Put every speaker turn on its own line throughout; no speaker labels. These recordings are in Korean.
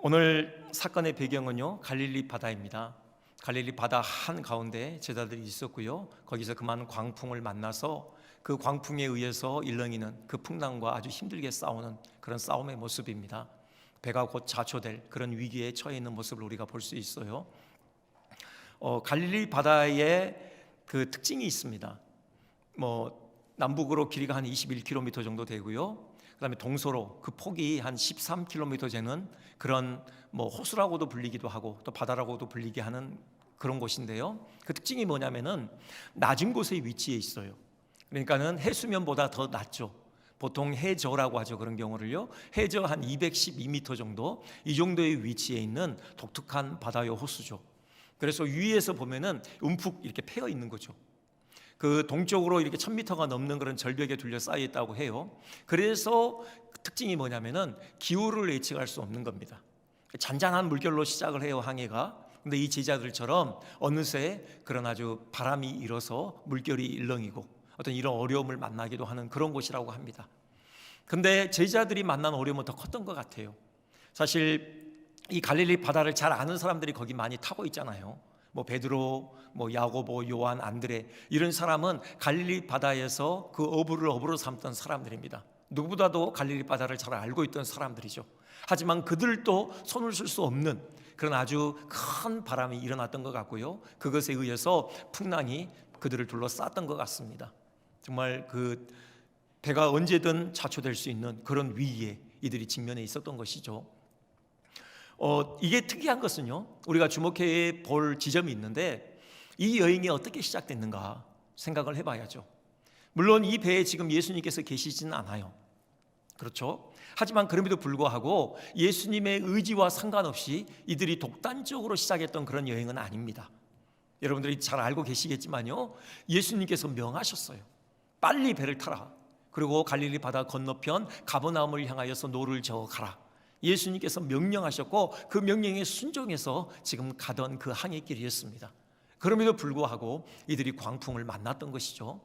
오늘 사건의 배경은요, 갈릴리 바다입니다. 갈릴리 바다 한가운데 제자들이 있었고요, 거기서 그 많은 광풍을 만나서 그 광풍에 의해서 일렁이는 그 풍랑과 아주 힘들게 싸우는 그런 싸움의 모습입니다. 배가 곧 자초될 그런 위기에 처해 있는 모습을 우리가 볼 수 있어요. 갈릴리 바다에 그 특징이 있습니다. 남북으로 길이가 한 21km 정도 되고요, 그 다음에 동서로 그 폭이 한 13km 되는 그런 호수라고도 불리기도 하고 또 바다라고도 불리게 하는 그런 곳인데요, 그 특징이 뭐냐면은 낮은 곳에 위치해 있어요. 그러니까는 해수면보다 더 낮죠. 보통 해저라고 하죠. 그런 경우를요, 해저 한 212m 정도, 이 정도의 위치에 있는 독특한 바다요 호수죠. 그래서 위에서 보면은 움푹 이렇게 패여 있는 거죠. 그 동쪽으로 이렇게 1000m가 넘는 그런 절벽에 둘러싸여 있다고 해요. 그래서 특징이 뭐냐면은 기후를 예측할 수 없는 겁니다. 잔잔한 물결로 시작을 해요, 항해가. 근데 이 제자들처럼 어느새 그런 아주 바람이 일어서 물결이 일렁이고 어떤 이런 어려움을 만나기도 하는 그런 곳이라고 합니다. 근데 제자들이 만난 어려움은 더 컸던 것 같아요. 사실 이 갈릴리 바다를 잘 아는 사람들이 거기 많이 타고 있잖아요. 베드로, 야고보, 요한, 안드레, 이런 사람은 갈릴리 바다에서 그 어부를 어부로 삼던 사람들입니다. 누구보다도 갈릴리 바다를 잘 알고 있던 사람들이죠. 하지만 그들도 손을 쓸 수 없는 그런 아주 큰 바람이 일어났던 것 같고요, 그것에 의해서 풍랑이 그들을 둘러쌌던 것 같습니다. 정말 그 배가 언제든 자초될 수 있는 그런 위기에 이들이 직면해 있었던 것이죠. 이게 특이한 것은요, 우리가 주목해 볼 지점이 있는데, 이 여행이 어떻게 시작됐는가 생각을 해봐야죠. 물론 이 배에 지금 예수님께서 계시지는 않아요. 그렇죠? 하지만 그럼에도 불구하고 예수님의 의지와 상관없이 이들이 독단적으로 시작했던 그런 여행은 아닙니다. 여러분들이 잘 알고 계시겠지만요, 예수님께서 명하셨어요. 빨리 배를 타라. 그리고 갈릴리 바다 건너편 가버나움을 향하여서 노를 저어 가라. 예수님께서 명령하셨고 그 명령에 순종해서 지금 가던 그 항해길이었습니다. 그럼에도 불구하고 이들이 광풍을 만났던 것이죠.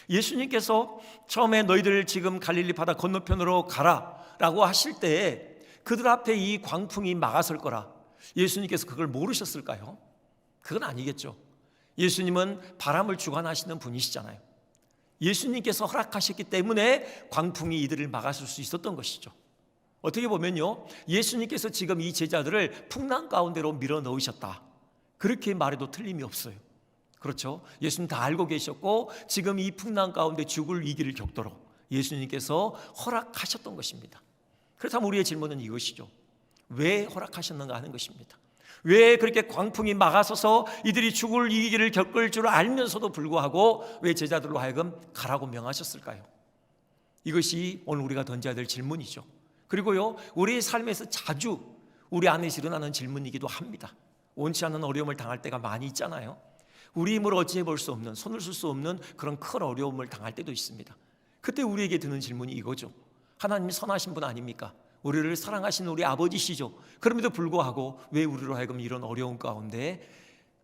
예수님께서 처음에 너희들 지금 갈릴리 바다 건너편으로 가라라고 하실 때 그들 앞에 이 광풍이 막아설 거라, 예수님께서 그걸 모르셨을까요? 그건 아니겠죠. 예수님은 바람을 주관하시는 분이시잖아요. 예수님께서 허락하셨기 때문에 광풍이 이들을 막아설 수 있었던 것이죠. 어떻게 보면요, 예수님께서 지금 이 제자들을 풍랑 가운데로 밀어 넣으셨다, 그렇게 말해도 틀림이 없어요. 그렇죠? 예수님 다 알고 계셨고 지금 이 풍랑 가운데 죽을 위기를 겪도록 예수님께서 허락하셨던 것입니다. 그렇다면 우리의 질문은 이것이죠. 왜 허락하셨는가 하는 것입니다. 왜 그렇게 광풍이 막아서서 이들이 죽을 위기를 겪을 줄 알면서도 불구하고 왜 제자들로 하여금 가라고 명하셨을까요? 이것이 오늘 우리가 던져야 될 질문이죠. 그리고요, 우리의 삶에서 자주 우리 안에서 일어나는 질문이기도 합니다. 원치 않는 어려움을 당할 때가 많이 있잖아요. 우리 힘으로 어찌해 볼 수 없는, 손을 쓸 수 없는 그런 큰 어려움을 당할 때도 있습니다. 그때 우리에게 드는 질문이 이거죠. 하나님이 선하신 분 아닙니까? 우리를 사랑하시는 우리 아버지시죠. 그럼에도 불구하고 왜 우리로 하여금 이런 어려움 가운데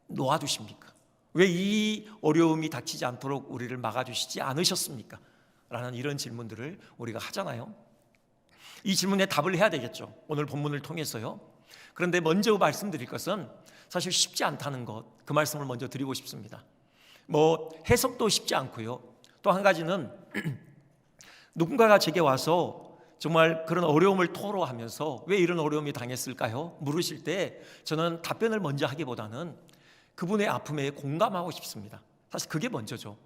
놓아두십니까? 왜 이 어려움이 닥치지 않도록 우리를 막아주시지 않으셨습니까? 라는 이런 질문들을 우리가 하잖아요. 이 질문에 답을 해야 되겠죠, 오늘 본문을 통해서요. 그런데 먼저 말씀드릴 것은 사실 쉽지 않다는 것, 그 말씀을 먼저 드리고 싶습니다. 해석도 쉽지 않고요, 또 한 가지는 누군가가 제게 와서 정말 그런 어려움을 토로하면서 왜 이런 어려움이 당했을까요? 물으실 때 저는 답변을 먼저 하기보다는 그분의 아픔에 공감하고 싶습니다. 사실 그게 먼저죠.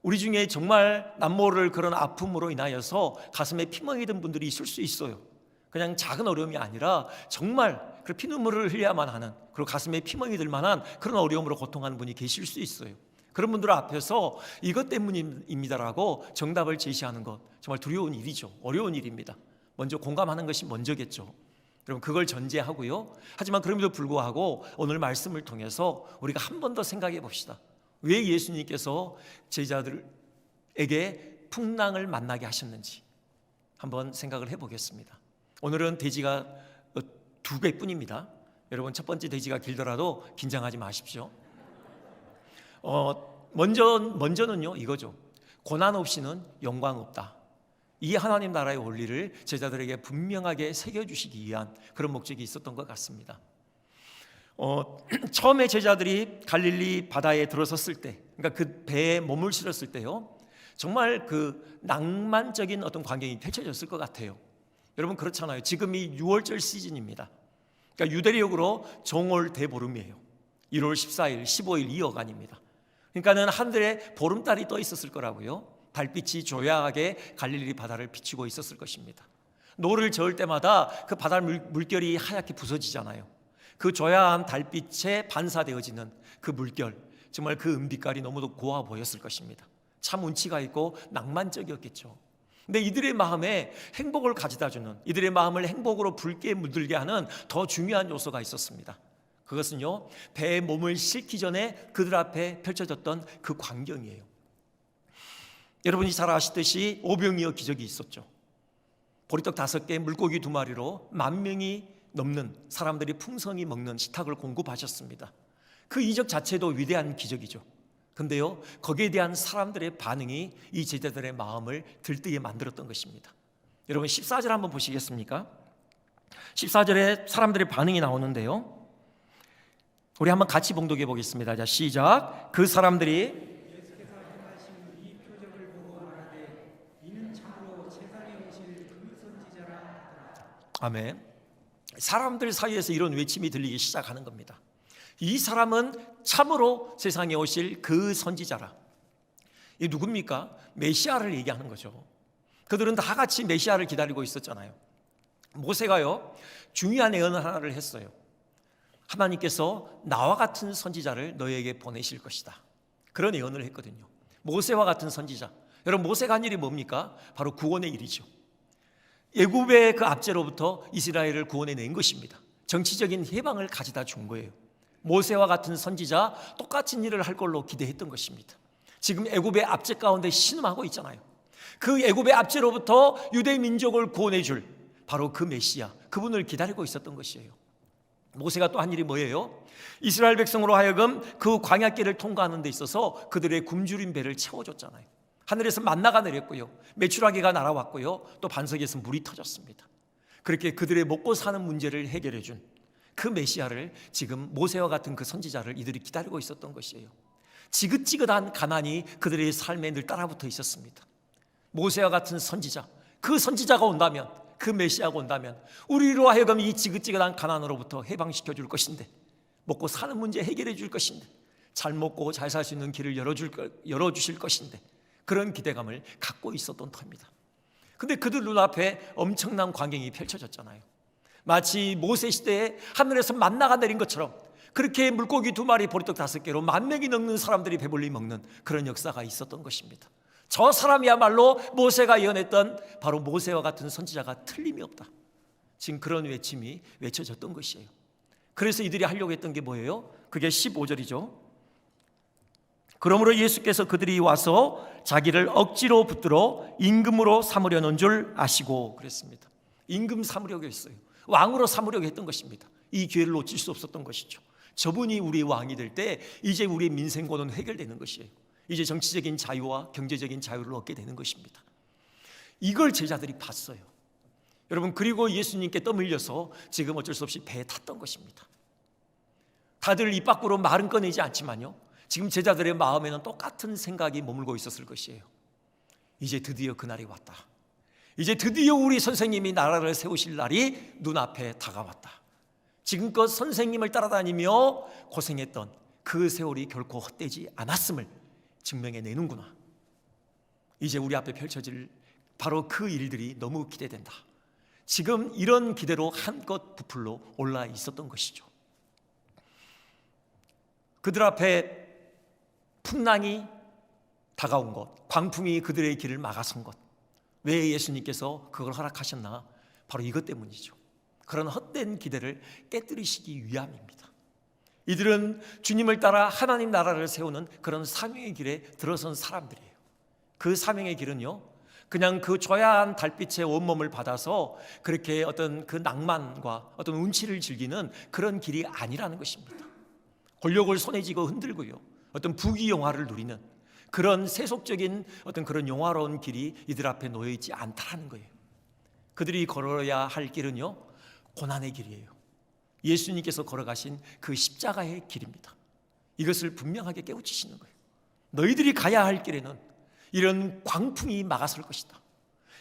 우리 중에 정말 남모를 그런 아픔으로 인하여서 가슴에 피멍이 든 분들이 있을 수 있어요. 그냥 작은 어려움이 아니라 정말 그 피눈물을 흘려야만 하는, 그리고 가슴에 피멍이 들 만한 그런 어려움으로 고통하는 분이 계실 수 있어요. 그런 분들 앞에서 이것 때문입니다라고 정답을 제시하는 것, 정말 두려운 일이죠. 어려운 일입니다. 먼저 공감하는 것이 먼저겠죠. 여러분, 그걸 전제하고요. 하지만 그럼에도 불구하고 오늘 말씀을 통해서 우리가 한 번 더 생각해 봅시다. 왜 예수님께서 제자들에게 풍랑을 만나게 하셨는지 한번 생각을 해보겠습니다. 오늘은 돼지가 2개뿐입니다. 여러분, 첫 번째 돼지가 길더라도 긴장하지 마십시오. 먼저는요, 이거죠. 고난 없이는 영광 없다. 이 하나님 나라의 원리를 제자들에게 분명하게 새겨주시기 위한 그런 목적이 있었던 것 같습니다. 처음에 제자들이 갈릴리 바다에 들어섰을 때, 그러니까 그 배에 몸을 실었을 때요, 정말 그 낭만적인 어떤 광경이 펼쳐졌을 것 같아요. 여러분 그렇잖아요. 지금이 6월절 시즌입니다. 그러니까 유대력으로 정월 대보름이에요. 1월 14일, 15일 2어간입니다. 그러니까는 하늘에 보름달이 떠 있었을 거라고요. 달빛이 조야하게 갈릴리 바다를 비추고 있었을 것입니다. 노를 저을 때마다 그 바다 물결이 하얗게 부서지잖아요. 그 조야한 달빛에 반사되어지는 그 물결, 정말 그 은빛깔이 너무도 고와 보였을 것입니다. 참 운치가 있고 낭만적이었겠죠. 근데 이들의 마음에 행복을 가져다주는, 이들의 마음을 행복으로 붉게 물들게 하는 더 중요한 요소가 있었습니다. 그것은요, 배에 몸을 싣기 전에 그들 앞에 펼쳐졌던 그 광경이에요. 여러분이 잘 아시듯이 오병이어 기적이 있었죠. 보리떡 5개, 물고기 2마리로 10,000명이 넘는 사람들이 풍성히 먹는 식탁을 공급하셨습니다. 그 이적 자체도 위대한 기적이죠. 근데요, 거기에 대한 사람들의 반응이 이 제자들의 마음을 들뜨게 만들었던 것입니다. 여러분 14절 한번 보시겠습니까? 14절에 사람들의 반응이 나오는데요, 우리 한번 같이 봉독해 보겠습니다. 자, 시작. 그 사람들이 아멘. 사람들 사이에서 이런 외침이 들리기 시작하는 겁니다. 이 사람은 참으로 세상에 오실 그 선지자라. 이 누굽니까? 메시아를 얘기하는 거죠. 그들은 다 같이 메시아를 기다리고 있었잖아요. 모세가요, 중요한 예언 하나를 했어요. 하나님께서 나와 같은 선지자를 너에게 보내실 것이다. 그런 예언을 했거든요. 모세와 같은 선지자. 여러분 모세가 한 일이 뭡니까? 바로 구원의 일이죠. 애굽의 그 압제로부터 이스라엘을 구원해낸 것입니다. 정치적인 해방을 가져다 준 거예요. 모세와 같은 선지자 똑같은 일을 할 걸로 기대했던 것입니다. 지금 애굽의 압제 가운데 신음하고 있잖아요. 그 애굽의 압제로부터 유대 민족을 구원해 줄 바로 그 메시아, 그분을 기다리고 있었던 것이에요. 모세가 또 한 일이 뭐예요? 이스라엘 백성으로 하여금 그 광야길을 통과하는 데 있어서 그들의 굶주린 배를 채워줬잖아요. 하늘에서 만나가 내렸고요, 메추라기가 날아왔고요, 또 반석에서 물이 터졌습니다. 그렇게 그들의 먹고 사는 문제를 해결해 준 그 메시아를, 지금 모세와 같은 그 선지자를 이들이 기다리고 있었던 것이에요. 지긋지긋한 가난이 그들의 삶에 늘 따라붙어 있었습니다. 모세와 같은 선지자, 그 선지자가 온다면, 그 메시아가 온다면 우리로 하여금 이 지긋지긋한 가난으로부터 해방시켜 줄 것인데, 먹고 사는 문제 해결해 줄 것인데, 잘 먹고 잘 살 수 있는 길을 열어주실 것인데, 그런 기대감을 갖고 있었던 터입니다. 근데 그들 눈앞에 엄청난 광경이 펼쳐졌잖아요. 마치 모세 시대에 하늘에서 만나가 내린 것처럼 그렇게 물고기 2마리, 보리떡 5개로 10,000명이 넘는 사람들이 배불리 먹는 그런 역사가 있었던 것입니다. 저 사람이야말로 모세가 예언했던 바로 모세와 같은 선지자가 틀림이 없다. 지금 그런 외침이 외쳐졌던 것이에요. 그래서 이들이 하려고 했던 게 뭐예요? 그게 15절이죠. 그러므로 예수께서 그들이 와서 자기를 억지로 붙들어 임금으로 삼으려는 줄 아시고 그랬습니다. 임금 삼으려고 했어요. 왕으로 삼으려고 했던 것입니다. 이 기회를 놓칠 수 없었던 것이죠. 저분이 우리의 왕이 될 때 이제 우리의 민생고는 해결되는 것이에요. 이제 정치적인 자유와 경제적인 자유를 얻게 되는 것입니다. 이걸 제자들이 봤어요. 여러분, 그리고 예수님께 떠밀려서 지금 어쩔 수 없이 배에 탔던 것입니다. 다들 입 밖으로 말은 꺼내지 않지만요, 지금 제자들의 마음에는 똑같은 생각이 머물고 있었을 것이에요. 이제 드디어 그날이 왔다. 이제 드디어 우리 선생님이 나라를 세우실 날이 눈앞에 다가왔다. 지금껏 선생님을 따라다니며 고생했던 그 세월이 결코 헛되지 않았음을 증명해내는구나. 이제 우리 앞에 펼쳐질 바로 그 일들이 너무 기대된다. 지금 이런 기대로 한껏 부풀러 올라 있었던 것이죠. 그들 앞에 풍랑이 다가온 것, 광풍이 그들의 길을 막아선 것, 왜 예수님께서 그걸 허락하셨나? 바로 이것 때문이죠. 그런 헛된 기대를 깨뜨리시기 위함입니다. 이들은 주님을 따라 하나님 나라를 세우는 그런 사명의 길에 들어선 사람들이에요. 그 사명의 길은요, 그냥 그 조야한 달빛의 온몸을 받아서 그렇게 어떤 그 낭만과 어떤 운치를 즐기는 그런 길이 아니라는 것입니다. 권력을 손에 쥐고 흔들고요, 어떤 부귀영화를 누리는 그런 세속적인 어떤 그런 영화로운 길이 이들 앞에 놓여 있지 않다는 거예요. 그들이 걸어야 할 길은요, 고난의 길이에요. 예수님께서 걸어가신 그 십자가의 길입니다. 이것을 분명하게 깨우치시는 거예요. 너희들이 가야 할 길에는 이런 광풍이 막아설 것이다.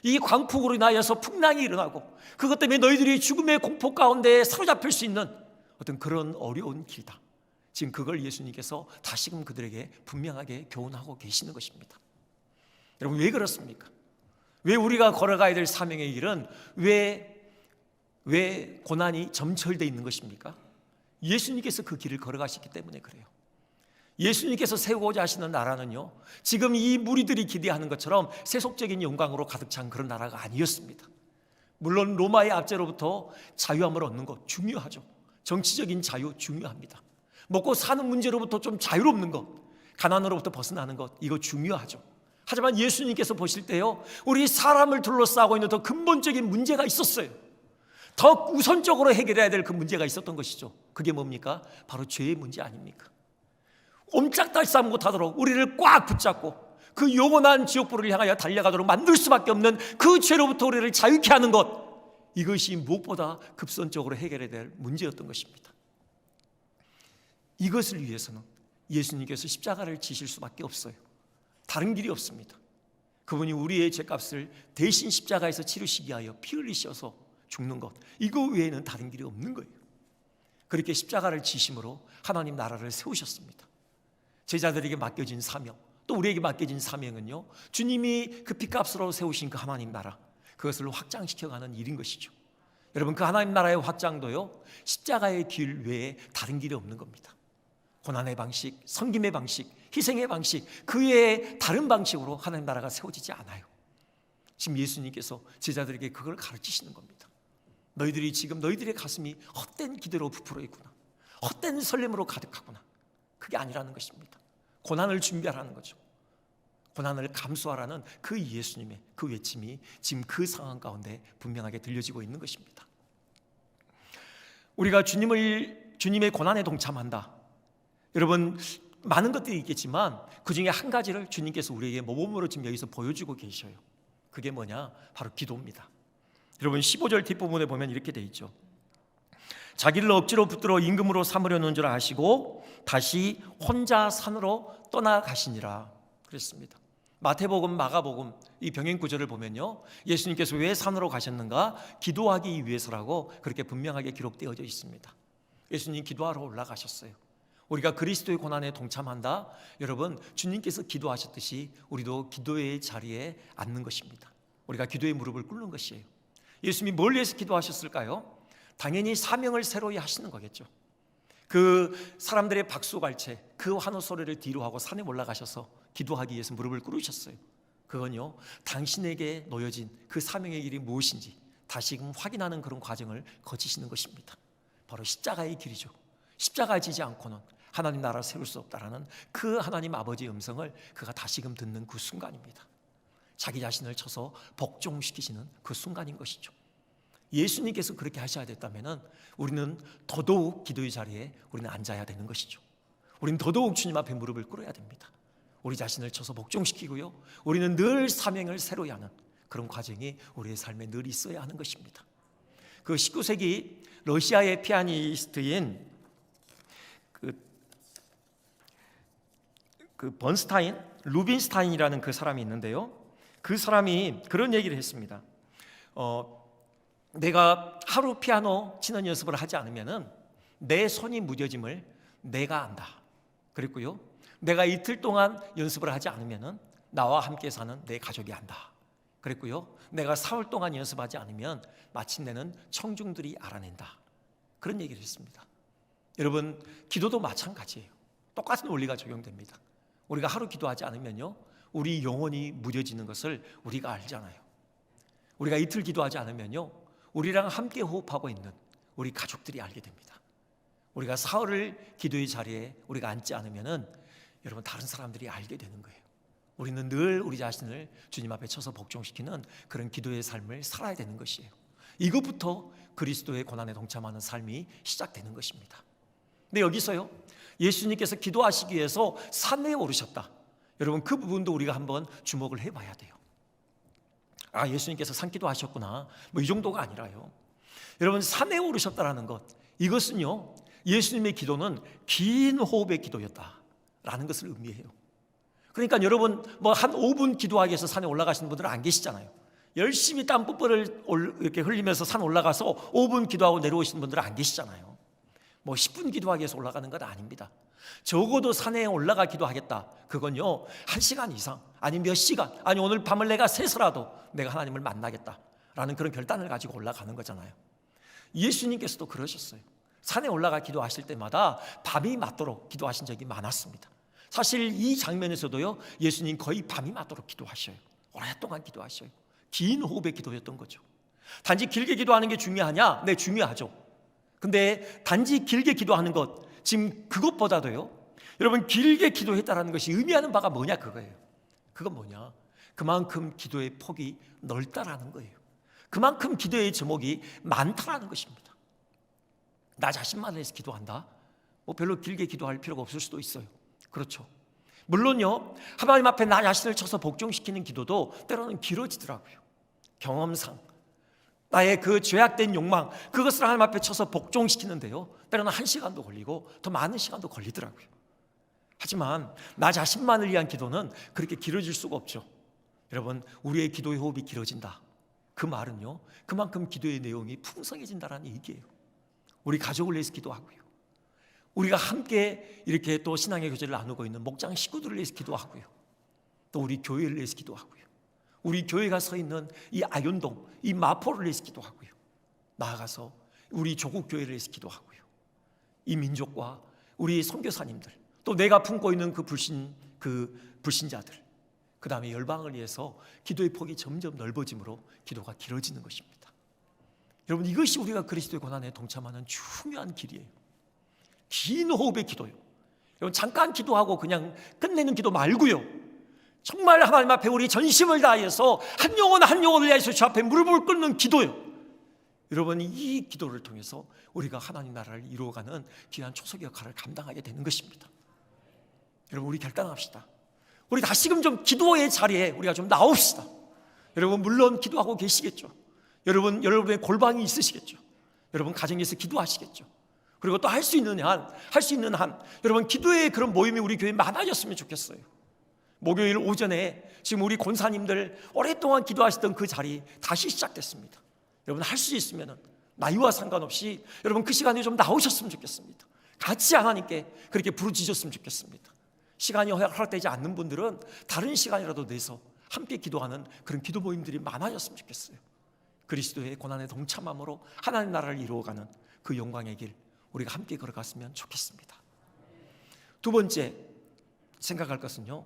이 광풍으로 인하여서 풍랑이 일어나고 그것 때문에 너희들이 죽음의 공포 가운데 사로잡힐 수 있는 어떤 그런 어려운 길이다. 지금 그걸 예수님께서 다시금 그들에게 분명하게 교훈하고 계시는 것입니다. 여러분, 왜 그렇습니까? 왜 우리가 걸어가야 될 사명의 길은 왜 고난이 점철되어 있는 것입니까? 예수님께서 그 길을 걸어가셨기 때문에 그래요. 예수님께서 세우고자 하시는 나라는요, 지금 이 무리들이 기대하는 것처럼 세속적인 영광으로 가득 찬 그런 나라가 아니었습니다. 물론 로마의 압제로부터 자유함을 얻는 것 중요하죠. 정치적인 자유 중요합니다. 먹고 사는 문제로부터 좀 자유롭는 것, 가난으로부터 벗어나는 것, 이거 중요하죠. 하지만 예수님께서 보실 때요, 우리 사람을 둘러싸고 있는 더 근본적인 문제가 있었어요. 더 우선적으로 해결해야 될 그 문제가 있었던 것이죠. 그게 뭡니까? 바로 죄의 문제 아닙니까? 옴짝달싹 못하도록 우리를 꽉 붙잡고 그 영원한 지옥불을 향하여 달려가도록 만들 수밖에 없는 그 죄로부터 우리를 자유케 하는 것, 이것이 무엇보다 급선적으로 해결해야 될 문제였던 것입니다. 이것을 위해서는 예수님께서 십자가를 지실 수밖에 없어요. 다른 길이 없습니다. 그분이 우리의 죄값을 대신 십자가에서 치르시기 위하여 피 흘리셔서 죽는 것, 이거 외에는 다른 길이 없는 거예요. 그렇게 십자가를 지심으로 하나님 나라를 세우셨습니다. 제자들에게 맡겨진 사명, 또 우리에게 맡겨진 사명은요, 주님이 그 피값으로 세우신 그 하나님 나라, 그것을 확장시켜가는 일인 것이죠. 여러분, 그 하나님 나라의 확장도요, 십자가의 길 외에 다른 길이 없는 겁니다. 고난의 방식, 섬김의 방식, 희생의 방식, 그 외에 다른 방식으로 하나님 나라가 세워지지 않아요. 지금 예수님께서 제자들에게 그걸 가르치시는 겁니다. 너희들이 지금 너희들의 가슴이 헛된 기대로 부풀어 있구나, 헛된 설렘으로 가득하구나. 그게 아니라는 것입니다. 고난을 준비하라는 거죠. 고난을 감수하라는 그 예수님의 그 외침이 지금 그 상황 가운데 분명하게 들려지고 있는 것입니다. 우리가 주님의 고난에 동참한다. 여러분, 많은 것들이 있겠지만 그 중에 한 가지를 주님께서 우리에게 모범으로 지금 여기서 보여주고 계셔요. 그게 뭐냐? 바로 기도입니다. 여러분, 15절 뒷부분에 보면 이렇게 돼 있죠. 자기를 억지로 붙들어 임금으로 삼으려는 줄 아시고 다시 혼자 산으로 떠나가시니라 그랬습니다. 마태복음, 마가복음 이 병행 구절을 보면요, 예수님께서 왜 산으로 가셨는가? 기도하기 위해서라고 그렇게 분명하게 기록되어져 있습니다. 예수님 기도하러 올라가셨어요. 우리가 그리스도의 고난에 동참한다. 여러분, 주님께서 기도하셨듯이 우리도 기도의 자리에 앉는 것입니다. 우리가 기도의 무릎을 꿇는 것이에요. 예수님이 뭘 위해서 기도하셨을까요? 당연히 사명을 새로이 하시는 거겠죠. 그 사람들의 박수갈채, 그 환호 소리를 뒤로 하고 산에 올라가셔서 기도하기 위해서 무릎을 꿇으셨어요. 그건요, 당신에게 놓여진 그 사명의 길이 무엇인지 다시금 확인하는 그런 과정을 거치시는 것입니다. 바로 십자가의 길이죠. 십자가 지지 않고는 하나님 나라를 세울 수 없다라는 그 하나님 아버지의 음성을 그가 다시금 듣는 그 순간입니다. 자기 자신을 쳐서 복종시키시는 그 순간인 것이죠. 예수님께서 그렇게 하셔야 됐다면 우리는 더더욱 기도의 자리에 우리는 앉아야 되는 것이죠. 우리는 더더욱 주님 앞에 무릎을 꿇어야 됩니다. 우리 자신을 쳐서 복종시키고요, 우리는 늘 사명을 새로이 하는 그런 과정이 우리의 삶에 늘 있어야 하는 것입니다. 그 19세기 러시아의 피아니스트인 그 번스타인, 루빈스타인이라는 그 사람이 있는데요, 그 사람이 그런 얘기를 했습니다. 내가 하루 피아노 치는 연습을 하지 않으면 내 손이 무뎌짐을 내가 안다. 그랬고요, 내가 이틀 동안 연습을 하지 않으면 나와 함께 사는 내 가족이 안다. 그랬고요, 내가 사흘 동안 연습하지 않으면 마침내는 청중들이 알아낸다. 그런 얘기를 했습니다. 여러분, 기도도 마찬가지예요. 똑같은 원리가 적용됩니다. 우리가 하루 기도하지 않으면요, 우리 영혼이 무뎌지는 것을 우리가 알잖아요. 우리가 이틀 기도하지 않으면요, 우리랑 함께 호흡하고 있는 우리 가족들이 알게 됩니다. 우리가 사흘을 기도의 자리에 우리가 앉지 않으면은 여러분, 다른 사람들이 알게 되는 거예요. 우리는 늘 우리 자신을 주님 앞에 쳐서 복종시키는 그런 기도의 삶을 살아야 되는 것이에요. 이것부터 그리스도의 고난에 동참하는 삶이 시작되는 것입니다. 근데 여기서요, 예수님께서 기도하시기 위해서 산에 오르셨다. 여러분, 그 부분도 우리가 한번 주목을 해봐야 돼요. 아, 예수님께서 산기도 하셨구나, 뭐 이 정도가 아니라요. 여러분, 산에 오르셨다라는 것, 이것은요, 예수님의 기도는 긴 호흡의 기도였다라는 것을 의미해요. 그러니까 여러분, 뭐 한 5분 기도하기 위해서 산에 올라가시는 분들은 안 계시잖아요. 열심히 땀 뻘뻘을 이렇게 흘리면서 산 올라가서 5분 기도하고 내려오시는 분들은 안 계시잖아요. 뭐 10분 기도하기 위해서 올라가는 건 아닙니다. 적어도 산에 올라가 기도하겠다, 그건요 1시간 이상, 아니 몇 시간, 아니 오늘 밤을 내가 새서라도 내가 하나님을 만나겠다라는 그런 결단을 가지고 올라가는 거잖아요. 예수님께서도 그러셨어요. 산에 올라가 기도하실 때마다 밤이 맞도록 기도하신 적이 많았습니다. 사실 이 장면에서도요, 예수님 거의 밤이 맞도록 기도하셔요. 오랫동안 기도하셔요. 긴 호흡의 기도였던 거죠. 단지 길게 기도하는 게 중요하냐? 네, 중요하죠. 근데 단지 길게 기도하는 것, 지금 그것보다도요, 여러분, 길게 기도했다는 것이 의미하는 바가 뭐냐, 그거예요. 그건 뭐냐? 그만큼 기도의 폭이 넓다라는 거예요. 그만큼 기도의 제목이 많다라는 것입니다. 나 자신만 위해서 기도한다? 뭐 별로 길게 기도할 필요가 없을 수도 있어요. 그렇죠. 물론요, 하나님 앞에 나 자신을 쳐서 복종시키는 기도도 때로는 길어지더라고요. 경험상 나의 그 죄악된 욕망, 그것을 하나님 앞에 쳐서 복종시키는데요, 때로는 1시간도 걸리고 더 많은 시간도 걸리더라고요. 하지만 나 자신만을 위한 기도는 그렇게 길어질 수가 없죠. 여러분, 우리의 기도의 호흡이 길어진다, 그 말은요, 그만큼 기도의 내용이 풍성해진다는 얘기예요. 우리 가족을 위해서 기도하고요, 우리가 함께 이렇게 또 신앙의 교제를 나누고 있는 목장 식구들을 위해서 기도하고요, 또 우리 교회를 위해서 기도하고요, 우리 교회가 서 있는 이 아윤동, 이 마포를 위해서 기도하고요, 나아가서 우리 조국 교회를 위해서 기도하고요, 이 민족과 우리 선교사님들, 또 내가 품고 있는 그 불신자들, 그 다음에 열방을 위해서 기도의 폭이 점점 넓어지므로 기도가 길어지는 것입니다. 여러분, 이것이 우리가 그리스도의 고난에 동참하는 중요한 길이에요. 긴 호흡의 기도요. 여러분, 잠깐 기도하고 그냥 끝내는 기도 말고요, 정말 하나님 앞에 우리 전심을 다해서 한 영혼 한 영혼을 위해서 주 앞에 무릎을 꿇는 기도요. 여러분, 이 기도를 통해서 우리가 하나님 나라를 이루어가는 귀한 초석 역할을 감당하게 되는 것입니다. 여러분, 우리 결단합시다. 우리 다시금 좀 기도의 자리에 우리가 좀 나옵시다. 여러분, 물론 기도하고 계시겠죠. 여러분의 골방이 있으시겠죠. 여러분, 가정에서 기도하시겠죠. 그리고 또 할 수 있는 한 여러분, 기도의 그런 모임이 우리 교회에 많아졌으면 좋겠어요. 목요일 오전에 지금 우리 권사님들 오랫동안 기도하시던 그 자리 다시 시작됐습니다. 여러분, 할 수 있으면 나이와 상관없이 여러분 그 시간에 좀 나오셨으면 좋겠습니다. 같이 하나님께 그렇게 부르짖었으면 좋겠습니다. 시간이 허락되지 않는 분들은 다른 시간이라도 내서 함께 기도하는 그런 기도 모임들이 많아졌으면 좋겠어요. 그리스도의 고난에 동참함으로 하나님 나라를 이루어가는 그 영광의 길, 우리가 함께 걸어갔으면 좋겠습니다. 두 번째 생각할 것은요,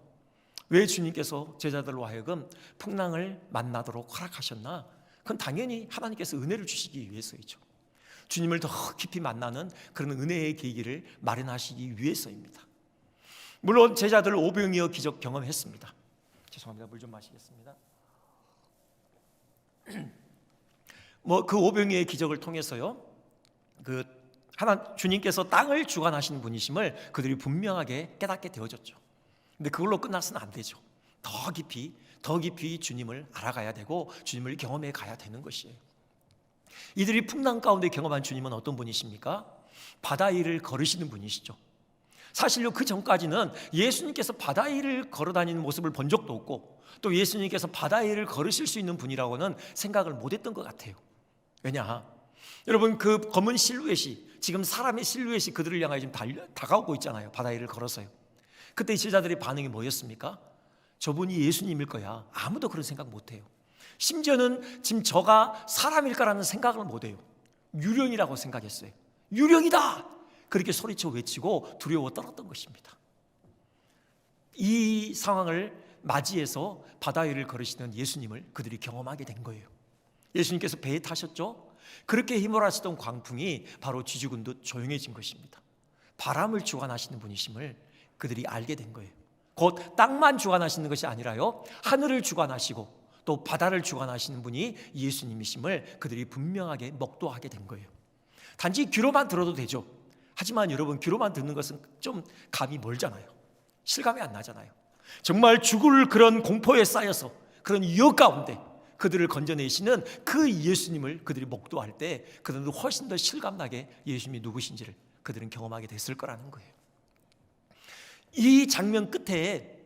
왜 주님께서 제자들로 하여금 풍랑을 만나도록 허락하셨나? 그건 당연히 하나님께서 은혜를 주시기 위해서이죠. 주님을 더 깊이 만나는 그런 은혜의 계기를 마련하시기 위해서입니다. 물론 제자들 오병이어 기적 경험했습니다. 죄송합니다. 물 좀 마시겠습니다. 뭐 그 오병이어의 기적을 통해서요, 주님께서 땅을 주관하시는 분이심을 그들이 분명하게 깨닫게 되어졌죠. 근데 그걸로 끝나서는 안 되죠. 더 깊이 주님을 알아가야 되고 주님을 경험해 가야 되는 것이에요. 이들이 풍랑 가운데 경험한 주님은 어떤 분이십니까? 바다 위를 걸으시는 분이시죠. 사실요, 그 전까지는 예수님께서 바다 위를 걸어다니는 모습을 본 적도 없고, 또 예수님께서 바다 위를 걸으실 수 있는 분이라고는 생각을 못했던 것 같아요. 왜냐? 여러분, 그 검은 실루엣이, 지금 사람의 실루엣이 그들을 향하여 지금 다가오고 있잖아요. 바다 위를 걸어서요. 그때 제자들의 반응이 뭐였습니까? 저분이 예수님일 거야. 아무도 그런 생각 못해요. 심지어는 지금 저가 사람일까라는 생각을 못해요. 유령이라고 생각했어요. 유령이다! 그렇게 소리쳐 외치고 두려워 떨었던 것입니다. 이 상황을 맞이해서 바다 위를 걸으시는 예수님을 그들이 경험하게 된 거예요. 예수님께서 배에 타셨죠? 그렇게 힘을 하시던 광풍이 바로 쥐죽은 듯 조용해진 것입니다. 바람을 주관하시는 분이심을 그들이 알게 된 거예요. 곧 땅만 주관하시는 것이 아니라요, 하늘을 주관하시고 또 바다를 주관하시는 분이 예수님이심을 그들이 분명하게 목도하게 된 거예요. 단지 귀로만 들어도 되죠. 하지만 여러분, 귀로만 듣는 것은 좀 감이 멀잖아요. 실감이 안 나잖아요. 정말 죽을 그런 공포에 쌓여서 그런 유혹 가운데 그들을 건져내시는 그 예수님을 그들이 목도할 때 그들은 훨씬 더 실감나게 예수님이 누구신지를 그들은 경험하게 됐을 거라는 거예요. 이 장면 끝에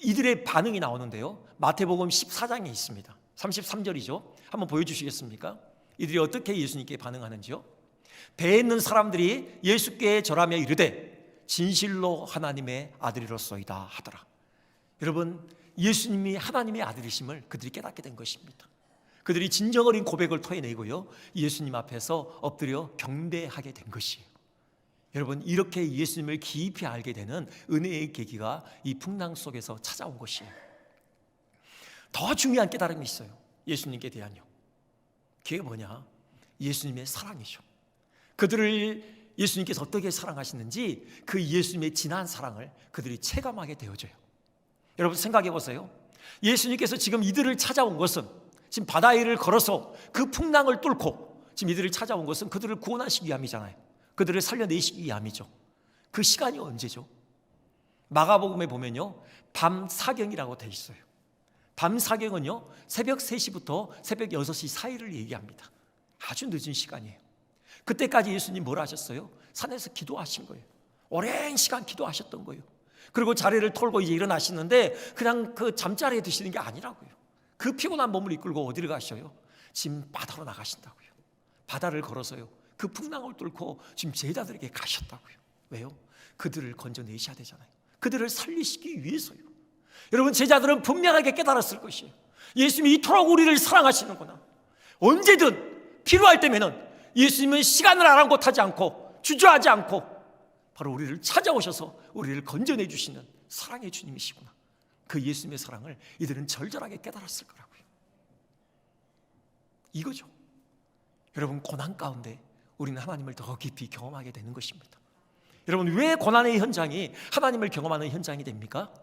이들의 반응이 나오는데요, 마태복음 14장에 있습니다. 33절이죠. 한번 보여주시겠습니까? 이들이 어떻게 예수님께 반응하는지요. 배에 있는 사람들이 예수께 절하며 이르되 진실로 하나님의 아들이로소이다 하더라. 여러분, 예수님이 하나님의 아들이심을 그들이 깨닫게 된 것입니다. 그들이 진정 어린 고백을 토해내고요, 예수님 앞에서 엎드려 경배하게 된 것이에요. 여러분, 이렇게 예수님을 깊이 알게 되는 은혜의 계기가 이 풍랑 속에서 찾아온 것이에요. 더 중요한 깨달음이 있어요. 예수님께 대한요. 그게 뭐냐? 예수님의 사랑이죠. 그들을 예수님께서 어떻게 사랑하시는지 그 예수님의 진한 사랑을 그들이 체감하게 되어져요. 여러분 생각해 보세요. 예수님께서 지금 이들을 찾아온 것은, 지금 바다 위를 걸어서 그 풍랑을 뚫고 지금 이들을 찾아온 것은 그들을 구원하시기 위함이잖아요. 그들을 살려내시기 위함이죠. 그 시간이 언제죠? 마가복음에 보면요, 밤 사경이라고 돼 있어요. 밤 사경은요, 새벽 3시부터 새벽 6시 사이를 얘기합니다. 아주 늦은 시간이에요. 그때까지 예수님 뭘 하셨어요? 산에서 기도하신 거예요. 오랜 시간 기도하셨던 거예요. 그리고 자리를 털고 이제 일어나시는데 그냥 그 잠자리에 드시는 게 아니라고요. 그 피곤한 몸을 이끌고 어디를 가셔요? 지금 바다로 나가신다고요. 바다를 걸어서요, 그 풍랑을 뚫고 지금 제자들에게 가셨다고요. 왜요? 그들을 건져내셔야 되잖아요. 그들을 살리시기 위해서요. 여러분, 제자들은 분명하게 깨달았을 것이에요. 예수님이 이토록 우리를 사랑하시는구나. 언제든 필요할 때면은 예수님은 시간을 아랑곳하지 않고 주저하지 않고 바로 우리를 찾아오셔서 우리를 건져내 주시는 사랑의 주님이시구나. 그 예수님의 사랑을 이들은 절절하게 깨달았을 거라고요. 이거죠. 여러분, 고난 가운데 우리는 하나님을 더 깊이 경험하게 되는 것입니다. 여러분, 왜 고난의 현장이 하나님을 경험하는 현장이 됩니까?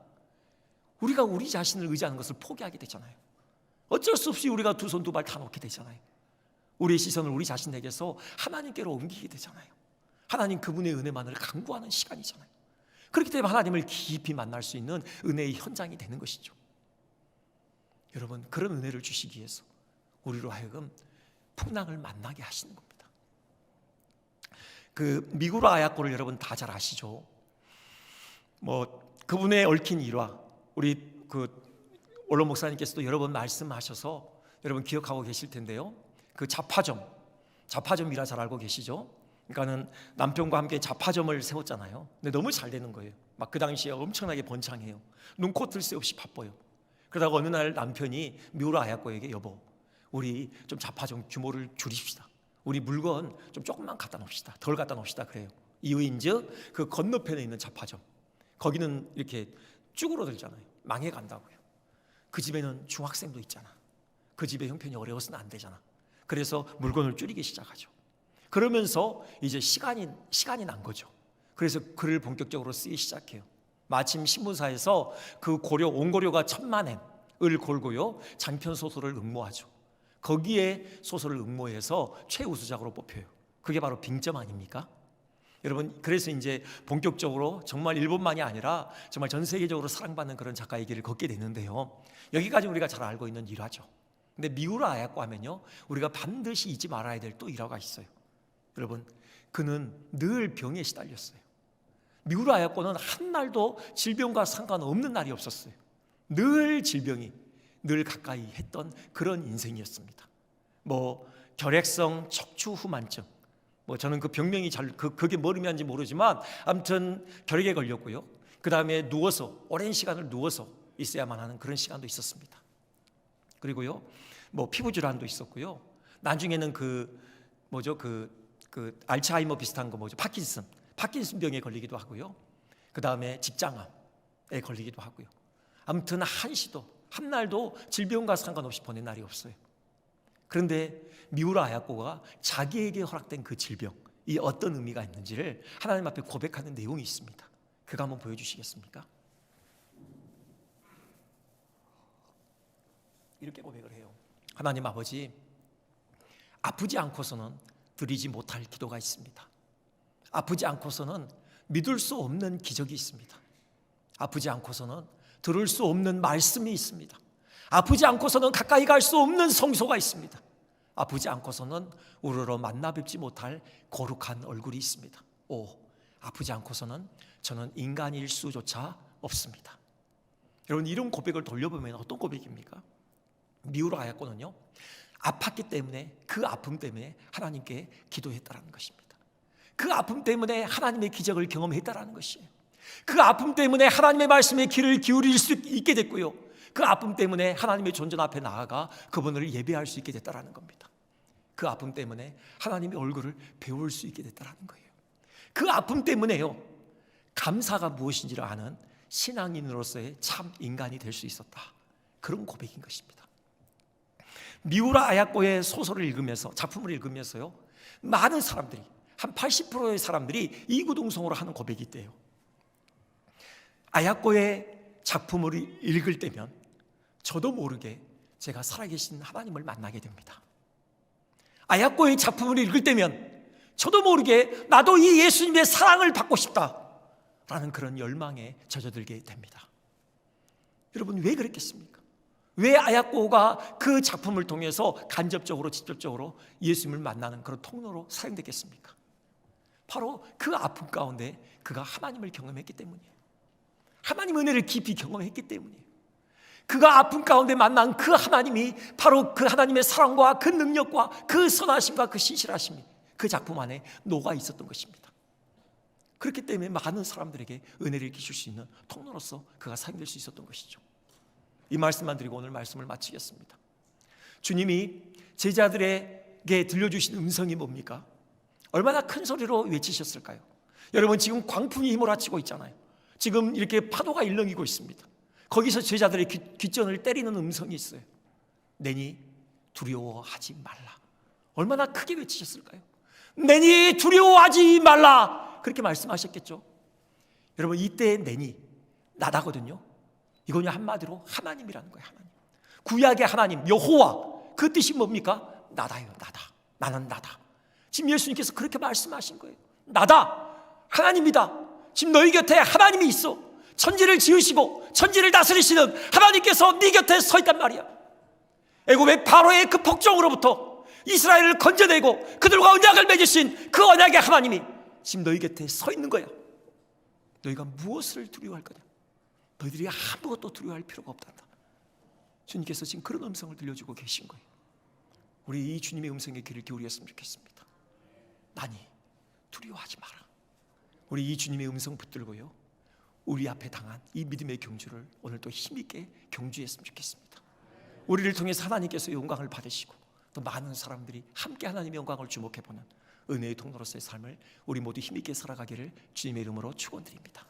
우리가 우리 자신을 의지하는 것을 포기하게 되잖아요. 어쩔 수 없이 우리가 두 손 두 발 다 놓게 되잖아요. 우리의 시선을 우리 자신에게서 하나님께로 옮기게 되잖아요. 하나님 그분의 은혜만을 간구하는 시간이잖아요. 그렇기 때문에 하나님을 깊이 만날 수 있는 은혜의 현장이 되는 것이죠. 여러분, 그런 은혜를 주시기 위해서 우리로 하여금 풍랑을 만나게 하시는 겁니다. 그 미구라 아야코를 여러분 다 잘 아시죠? 그분의 얽힌 일화, 우리 그 올로 목사님께서도 여러 번 말씀하셔서 여러분 기억하고 계실 텐데요. 그 자파점이라 잘 알고 계시죠? 그러니까는 남편과 함께 자파점을 세웠잖아요. 근데 너무 잘 되는 거예요. 막 그 당시에 엄청나게 번창해요. 눈코 뜰 새 없이 바빠요. 그러다가 어느 날 남편이 미우라 아야코에게, 여보, 우리 좀 자파점 규모를 줄입시다. 우리 물건 좀 조금만 갖다 놓읍시다. 덜 갖다 놓읍시다. 그래요. 이유인즉 그 건너편에 있는 자파점, 거기는 이렇게 쭈그러들잖아요. 망해 간다고요. 그 집에는 중학생도 있잖아. 그 집의 형편이 어려워서는 안 되잖아. 그래서 물건을 줄이기 시작하죠. 그러면서 이제 시간이 난 거죠. 그래서 글을 본격적으로 쓰기 시작해요. 마침 신문사에서 그 온고료가 1,000,000엔을 걸고요, 장편 소설을 응모하죠. 거기에 소설을 응모해서 최우수작으로 뽑혀요. 그게 바로 빙점 아닙니까? 여러분, 그래서 이제 본격적으로 정말 일본만이 아니라 정말 전 세계적으로 사랑받는 그런 작가의 길을 걷게 됐는데요. 여기까지 우리가 잘 알고 있는 일화죠. 근데 미우라 아야코 하면요, 우리가 반드시 잊지 말아야 될 또 일화가 있어요. 여러분, 그는 늘 병에 시달렸어요. 미우라 아야코는 한 날도 질병과 상관없는 날이 없었어요. 늘 질병이 늘 가까이 했던 그런 인생이었습니다. 결핵성 척추 후만증, 저는 그 병명이 그게 뭘 의미하는지 모르지만 아무튼 결핵에 걸렸고요. 그 다음에 오랜 시간을 누워서 있어야만 하는 그런 시간도 있었습니다. 그리고요, 피부 질환도 있었고요. 나중에는 그 알츠하이머 비슷한 거 파킨슨 병에 걸리기도 하고요. 그 다음에 직장암에 걸리기도 하고요. 아무튼 한 날도 질병과 상관없이 보낸 날이 없어요. 그런데 미우라 아야코가 자기에게 허락된 그 질병이 어떤 의미가 있는지를 하나님 앞에 고백하는 내용이 있습니다. 그거 한번 보여주시겠습니까? 이렇게 고백을 해요. 하나님 아버지, 아프지 않고서는 드리지 못할 기도가 있습니다. 아프지 않고서는 믿을 수 없는 기적이 있습니다. 아프지 않고서는 들을 수 없는 말씀이 있습니다. 아프지 않고서는 가까이 갈 수 없는 성소가 있습니다. 아프지 않고서는 우러러 만나 뵙지 못할 거룩한 얼굴이 있습니다. 아프지 않고서는 저는 인간일 수조차 없습니다. 여러분, 이런 고백을 돌려보면 어떤 고백입니까? 미우라 아야코는요, 아팠기 때문에, 그 아픔 때문에 하나님께 기도했다라는 것입니다. 그 아픔 때문에 하나님의 기적을 경험했다라는 것이에요. 그 아픔 때문에 하나님의 말씀에 귀를 기울일 수 있게 됐고요, 그 아픔 때문에 하나님의 존전 앞에 나아가 그분을 예배할 수 있게 됐다라는 겁니다. 그 아픔 때문에 하나님의 얼굴을 배울 수 있게 됐다라는 거예요. 그 아픔 때문에요, 감사가 무엇인지를 아는 신앙인으로서의 참 인간이 될 수 있었다. 그런 고백인 것입니다. 미우라 아야코의 소설을 읽으면서, 작품을 읽으면서요, 많은 사람들이, 한 80%의 사람들이 이구동성으로 하는 고백이 있대요. 아야코의 작품을 읽을 때면 저도 모르게 제가 살아계신 하나님을 만나게 됩니다. 아야코의 작품을 읽을 때면 저도 모르게 나도 이 예수님의 사랑을 받고 싶다라는 그런 열망에 젖어들게 됩니다. 여러분, 왜 그랬겠습니까? 왜 아야코가 그 작품을 통해서 간접적으로 직접적으로 예수님을 만나는 그런 통로로 사용됐겠습니까? 바로 그 아픔 가운데 그가 하나님을 경험했기 때문이에요. 하나님 은혜를 깊이 경험했기 때문이에요. 그가 아픔 가운데 만난 그 하나님이 바로 그 하나님의 사랑과 그 능력과 그 선하심과 그 신실하심이 그 작품 안에 녹아 있었던 것입니다. 그렇기 때문에 많은 사람들에게 은혜를 끼칠 수 있는 통로로서 그가 사용될 수 있었던 것이죠. 이 말씀만 드리고 오늘 말씀을 마치겠습니다. 주님이 제자들에게 들려주신 음성이 뭡니까? 얼마나 큰 소리로 외치셨을까요? 여러분, 지금 광풍이 휘몰아치고 있잖아요. 지금 이렇게 파도가 일렁이고 있습니다. 거기서 제자들의 귓전을 때리는 음성이 있어요. 내니 두려워하지 말라. 얼마나 크게 외치셨을까요? 내니 두려워하지 말라, 그렇게 말씀하셨겠죠. 여러분, 이때의 내니, 나다거든요. 이거는 한마디로 하나님이라는 거예요. 하나님, 구약의 하나님 여호와, 그 뜻이 뭡니까? 나다요, 나다. 나는 나다. 지금 예수님께서 그렇게 말씀하신 거예요. 나다, 하나님이다. 지금 너희 곁에 하나님이 있어. 천지를 지으시고 천지를 다스리시는 하나님께서 네 곁에 서 있단 말이야. 애굽의 바로의 그 복종으로부터 이스라엘을 건져내고 그들과 언약을 맺으신 그 언약의 하나님이 지금 너희 곁에 서 있는 거야. 너희가 무엇을 두려워할 거냐? 너희들이 아무것도 두려워할 필요가 없단다. 주님께서 지금 그런 음성을 들려주고 계신 거예요. 우리 이 주님의 음성에 귀를 기울였으면 좋겠습니다. 나니 두려워하지 마라. 우리 이 주님의 음성 붙들고요, 우리 앞에 당한 이 믿음의 경주를 오늘 또 힘있게 경주했으면 좋겠습니다. 우리를 통해서 하나님께서 영광을 받으시고 또 많은 사람들이 함께 하나님의 영광을 주목해보는 은혜의 통로로서의 삶을 우리 모두 힘있게 살아가기를 주님의 이름으로 축원드립니다.